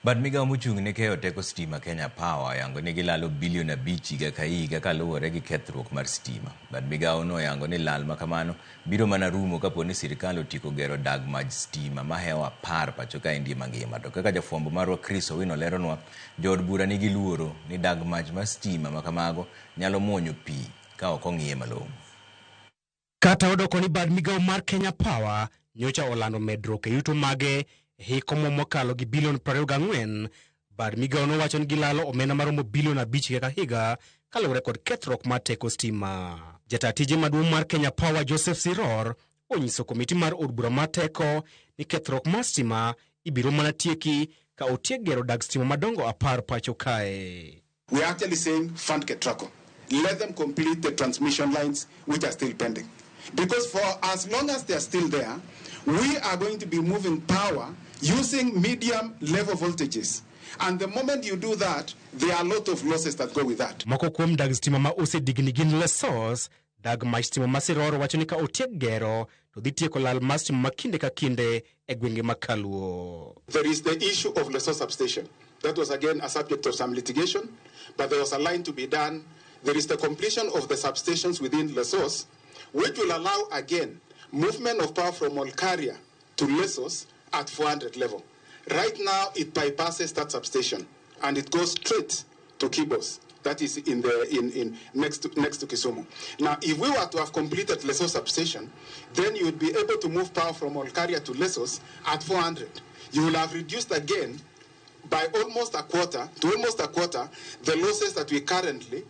But migao mochung' ne keyo teko stima Kenya Power yango ni gilalo bilion 5 higa ka higa kaluwore gi kethruok mar stima. But migao no yango ni lal makamano biro mana rumo kapo ni sirkal otiko gero dag maj stima ma hewa par pacho ka endi mangima. To kaka jafwambo marwa Chris Owino leronwa, jood bura nigi luoro ni dag maj mar stima makamago nyalo muonyo pi ka ok ong'iye malong'o. Kata odoko ni bad migao mar Kenya Power nyocha olando medruok e yuto mage hiko mokalo gi bilion 24. Bad migao no wacho ni gilalo omenda maromo bilion 5 ka higa kaluwore kod kethruok mar teko stima. Jata tije maduong' mar Kenya Power Joseph Siror onyiso komiti mar od bura mar teko ni kethruok mar stima ibiro mana tieki ka otiek gero dag stima madongo 10 pacho kae. We are actually saying fund chako. Let them complete the transmission lines which are still pending. Because for as long as they are still there, we are going to be moving power using medium level voltages. And the moment you do that, there are a lot of losses that go with that. Moko kuom dag stima ma osedigni gin lesos, dag mach stima ma Siror wacho ni ka otiek gero to dhi tieko lal mar stima ma kinde ka kinde e gwenge makaluo. There is the issue of Lesos substation. That was again a subject of some litigation, but there was a line to be done. There is the completion of the substations within Lesos, which will allow again movement of power from Olkaria to Lesos at 400 level. Right now, it bypasses that substation and it goes straight to Kibos. That is in next to Kisumu. Now, if we were to have completed Lesos substation, then you would be able to move power from Olkaria to Lesos at 400. You will have reduced again by almost a quarter the losses that we currently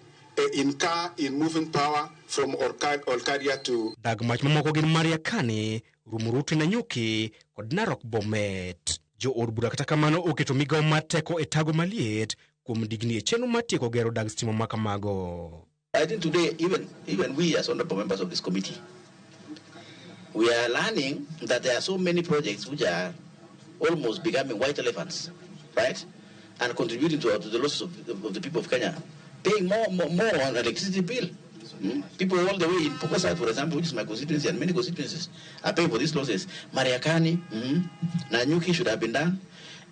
incur in moving power from Olkaria to dag mach mamoko gin Mariakani, Rumuruti na Nyuki kod Narok Bomet. Jo od bura kata kamano oketo migao mar teko e tago maliet kuom digni e chenro mar tieko gero dag stima makamago. I think today even we as honorable members of this committee, we are learning that there are so many projects which are almost becoming white elephants, right? And contributing to the losses of the people of Kenya, paying more on electricity bill. People all the way in Pokosat, for example, which is my constituency, and many constituencies are paying for these losses. Mariakani, Nanyuki should have been done.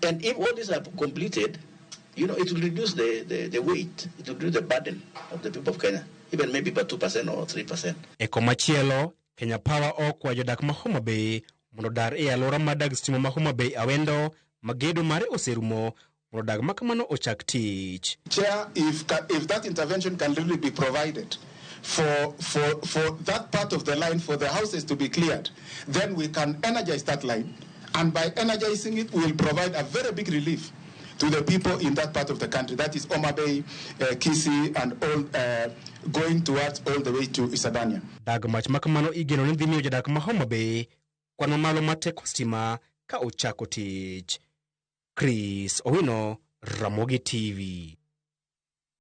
And if all these are completed, it will reduce the weight, it will reduce the burden of the people of Kenya, even maybe by 2% or 3%. Eko machielo, Kenya Power okwa jodak ma Homabay mondo dar e aluora ma dag stima ma Homabay awendo magedo mare oserumo mondo dag makamano ochak tich. Chair, if that intervention can really be provided for that part of the line for the houses to be cleared, then we can energize that line, and by energizing it we will provide a very big relief to the people in that part of the country, that is Homabay, Kisii, and all going towards all the way to Isadania. Dag mach makamano igeno ni dhi miyo jodak ma Homabay kwan mamalo mar teko stima ka ochako tich. Chris Owino, Ramogi TV.